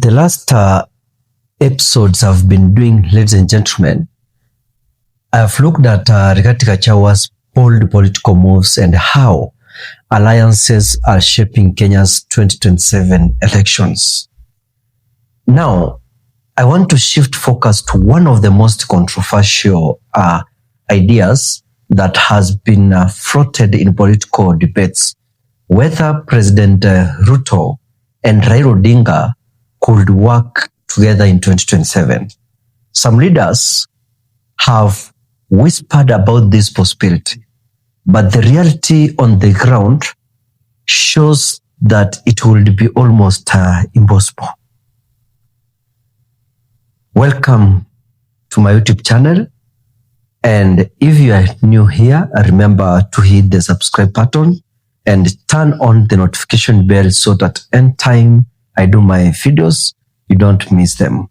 the last episodes I've been doing, ladies and gentlemen, I've looked at Rigathi Gachawa's bold political moves and how alliances are shaping Kenya's 2027 elections. Now, I want to shift focus to one of the most controversial ideas that has been floated in political debates, whether President Ruto and Raila Odinga could work together in 2027. Some leaders have whispered about this possibility, but the reality on the ground shows that it would be almost impossible. Welcome to my YouTube channel, and if you are new here, remember to hit the subscribe button and turn on the notification bell so that anytime I do my videos, you don't miss them.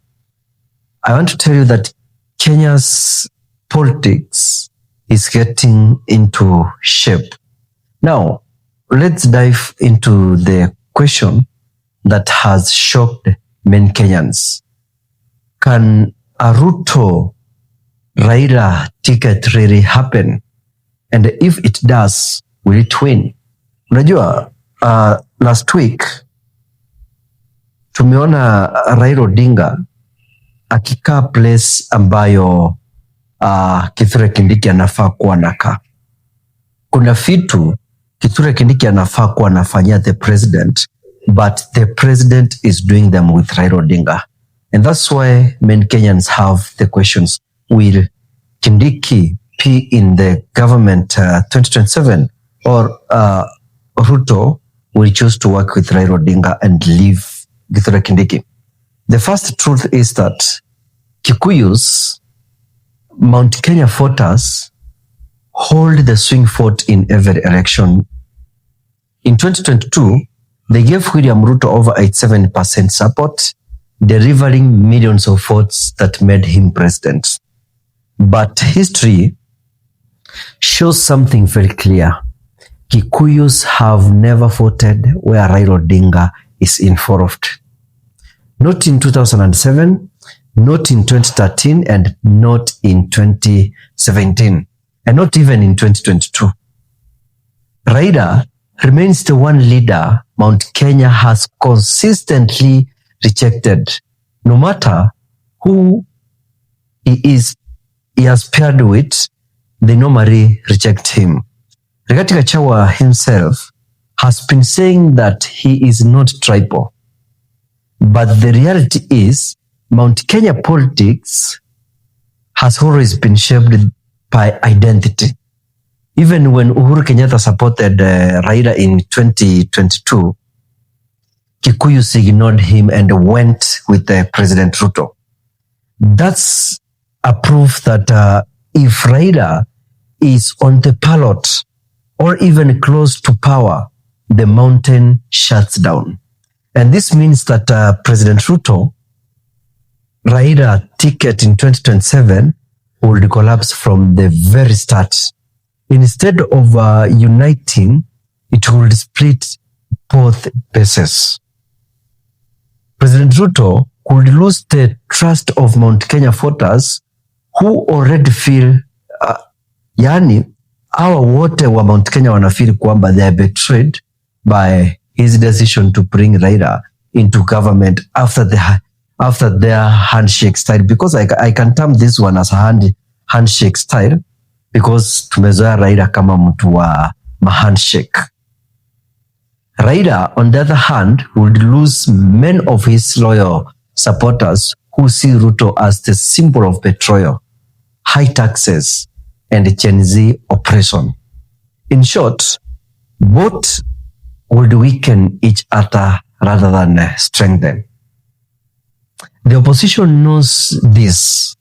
I want to tell you that Kenya's politics is getting into shape. Now, let's dive into the question that has shocked many Kenyans. Can a Ruto Raila ticket really happen? And if it does, will it win? Unajua, last week tumeona Raila Odinga akikaa place ambayo Kithure Kindiki anafaa kuwa nakaa. Kuna vitu Kithure Kindiki anafaa kuwa anafanyia the president, but the president is doing them with Raila Odinga. And that's why many Kenyans have the questions, will Kindiki be in the government 2027 or Ruto will choose to work with Raila Odinga and leave Kithure Kindiki? The first truth is that Kikuyus, Mount Kenya voters, hold the swing vote in every election. In 2022, they gave William Ruto over 87% support, delivering millions of votes that made him president. But history shows something very clear. Kikuyus have never voted where Raila Odinga is involved. Not in 2007, not in 2013, and not in 2017, and not even in 2022. Raila remains the one leader Mount Kenya has consistently rejected. No matter who he has paired with, they normally reject him. Rigathi Gachawa himself has been saying that he is not tribal. But the reality is, Mount Kenya politics has always been shaped by identity. Even when Uhuru Kenyatta supported Raila in 2022, Kikuyus ignored him and went with President Ruto. That's a proof that if Raila is on the ballot or even close to power, the mountain shuts down. And this means that President Ruto, Raila ticket in 2027 would collapse from the very start. Instead of uniting, it would split both bases. President Ruto could lose the trust of Mount Kenya voters who already feel, yani, hawa wote wa Mount Kenya wanafeel kwamba they are betrayed by his decision to bring Raila into government after their handshake style. Because I can term this one as a handshake style because tumezoea Raila kama mtu wa handshake. Raila, on the other hand, would lose many of his loyal supporters who see Ruto as the symbol of betrayal, high taxes, and Gen Z oppression. In short, both would weaken each other rather than strengthen. The opposition knows this,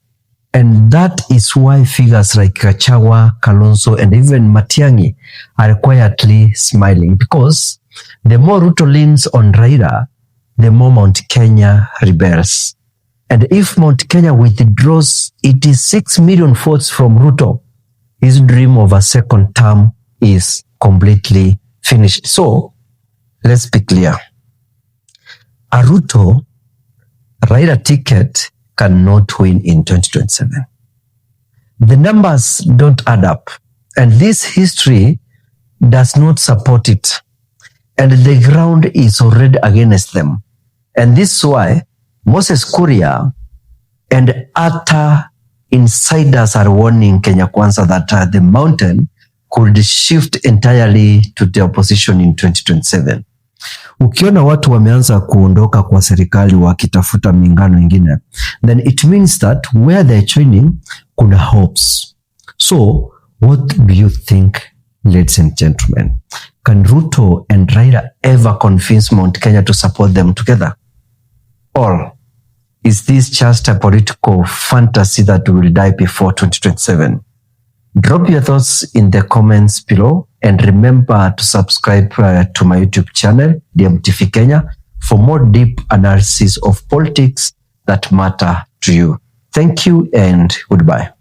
and that is why figures like Gachawa, Kalonzo, and even Matiang'i are quietly smiling, because the more Ruto leans on Raila, the more Mount Kenya rebels. And if Mount Kenya withdraws 86 million votes from Ruto, his dream of a second term is completely finished. So, let's be clear. A Ruto Raila ticket cannot win in 2027. The numbers don't add up, and this history does not support it, and the ground is already against them. And this is why Moses Kuria and other insiders are warning Kenya Kwanza that the mountain could shift entirely to the opposition in 2027. Ukiona watu wameanza kuondoka kwa serikali wakitafuta mingano ingine, then it means that where they're joining kuna hopes. So what do you think, ladies and gentlemen? Can Ruto and Raila ever convince Mount Kenya to support them together? Or is this just a political fantasy that will die before 2027? Drop your thoughts in the comments below, and remember to subscribe to my YouTube channel, DMTV Kenya, for more deep analysis of politics that matter to you. Thank you and goodbye.